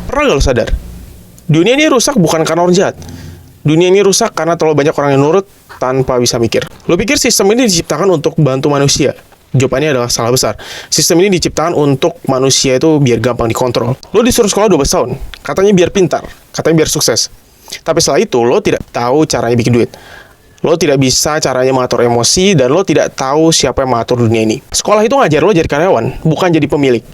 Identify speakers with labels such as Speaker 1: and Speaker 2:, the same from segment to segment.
Speaker 1: Pernah gak lo sadar? Dunia ini rusak bukan karena orang jahat. Dunia ini rusak karena terlalu banyak orang yang nurut tanpa bisa mikir. Lo pikir sistem ini diciptakan untuk bantu manusia? Jawabannya adalah salah besar. Sistem ini diciptakan untuk manusia itu biar gampang dikontrol. Lo disuruh sekolah 12 tahun, katanya biar pintar, katanya biar sukses. Tapi setelah itu, lo tidak tahu caranya bikin duit. Lo tidak bisa caranya mengatur emosi, dan lo tidak tahu siapa yang mengatur dunia ini. Sekolah itu ngajar lo jadi karyawan, bukan jadi pemilik.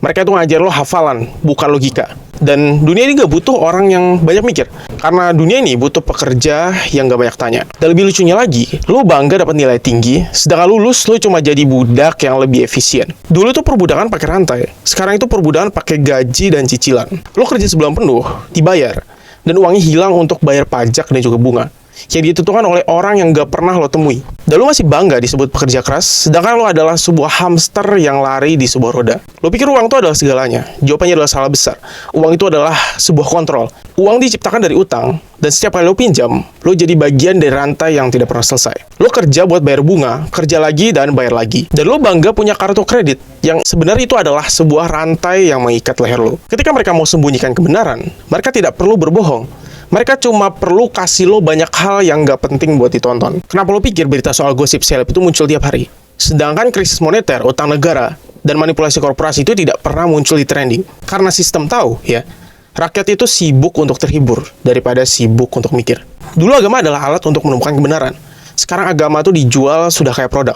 Speaker 1: Mereka itu ngajar lo hafalan, bukan logika. Dan dunia ini gak butuh orang yang banyak mikir. Karena dunia ini butuh pekerja yang gak banyak tanya. Dan lebih lucunya lagi, lo bangga dapat nilai tinggi, sedangkan lulus lo cuma jadi budak yang lebih efisien. Dulu tuh perbudakan pakai rantai, sekarang itu perbudakan pakai gaji dan cicilan. Lo kerja sebulan penuh, dibayar, dan uangnya hilang untuk bayar pajak dan juga bunga, yang ditentukan oleh orang yang gak pernah lo temui. Dan lo masih bangga disebut pekerja keras, sedangkan lo adalah sebuah hamster yang lari di sebuah roda. Lo pikir uang itu adalah segalanya? Jawabannya adalah salah besar. Uang itu adalah sebuah kontrol. Uang diciptakan dari utang, dan setiap kali lo pinjam, lo jadi bagian dari rantai yang tidak pernah selesai. Lo kerja buat bayar bunga, kerja lagi dan bayar lagi. Dan lo bangga punya kartu kredit, yang sebenarnya itu adalah sebuah rantai yang mengikat leher lo. Ketika mereka mau sembunyikan kebenaran, mereka tidak perlu berbohong. Mereka cuma perlu kasih lo banyak hal yang gak penting buat ditonton. Kenapa lo pikir berita soal gosip seleb itu muncul tiap hari? Sedangkan krisis moneter, utang negara, dan manipulasi korporasi itu tidak pernah muncul di trending. Karena sistem tahu, ya, rakyat itu sibuk untuk terhibur daripada sibuk untuk mikir. Dulu agama adalah alat untuk menemukan kebenaran. Sekarang agama tuh dijual sudah kayak produk.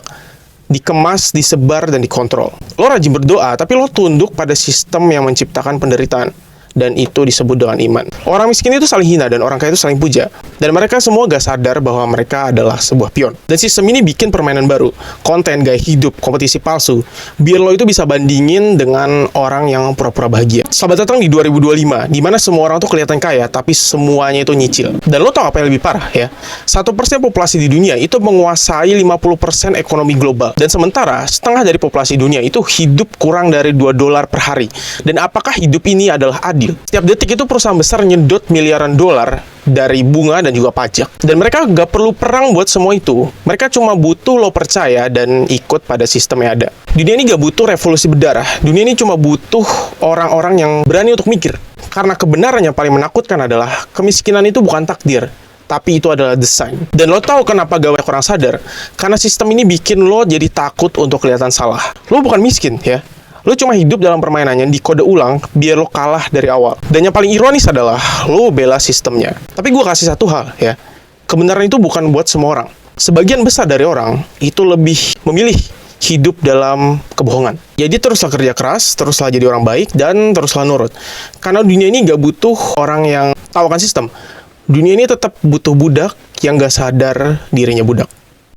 Speaker 1: Dikemas, disebar, dan dikontrol. Lo rajin berdoa, tapi lo tunduk pada sistem yang menciptakan penderitaan. Dan itu disebut dengan iman. Orang miskin itu saling hina dan orang kaya itu saling puja. Dan mereka semua gak sadar bahwa mereka adalah sebuah pion. Dan sistem ini bikin permainan baru, konten, gaya hidup, kompetisi palsu, biar lo itu bisa bandingin dengan orang yang pura-pura bahagia. Selamat datang di 2025, di mana semua orang tuh kelihatan kaya, tapi semuanya itu nyicil. Dan lo tau apa yang lebih parah ya? 1% populasi di dunia itu menguasai 50% ekonomi global. Dan sementara, setengah dari populasi dunia itu hidup kurang dari $2 per hari. Dan apakah hidup ini adalah adil? Setiap detik itu perusahaan besar nyedot miliaran dolar dari bunga dan juga pajak. Dan mereka gak perlu perang buat semua itu. Mereka cuma butuh lo percaya dan ikut pada sistem yang ada. Dunia ini gak butuh revolusi berdarah. Dunia ini cuma butuh orang-orang yang berani untuk mikir. Karena kebenaran yang paling menakutkan adalah kemiskinan itu bukan takdir, tapi itu adalah desain. Dan lo tahu kenapa gak banyak orang sadar? Karena sistem ini bikin lo jadi takut untuk kelihatan salah. Lo bukan miskin ya. Lo cuma hidup dalam permainan yang dikode ulang biar lo kalah dari awal. Dan yang paling ironis adalah lo bela sistemnya. Tapi gue kasih satu hal ya. Kebenaran itu bukan buat semua orang. Sebagian besar dari orang itu lebih memilih hidup dalam kebohongan. Jadi teruslah kerja keras, teruslah jadi orang baik, dan teruslah nurut. Karena dunia ini gak butuh orang yang tahu akan sistem. Dunia ini tetap butuh budak yang gak sadar dirinya budak.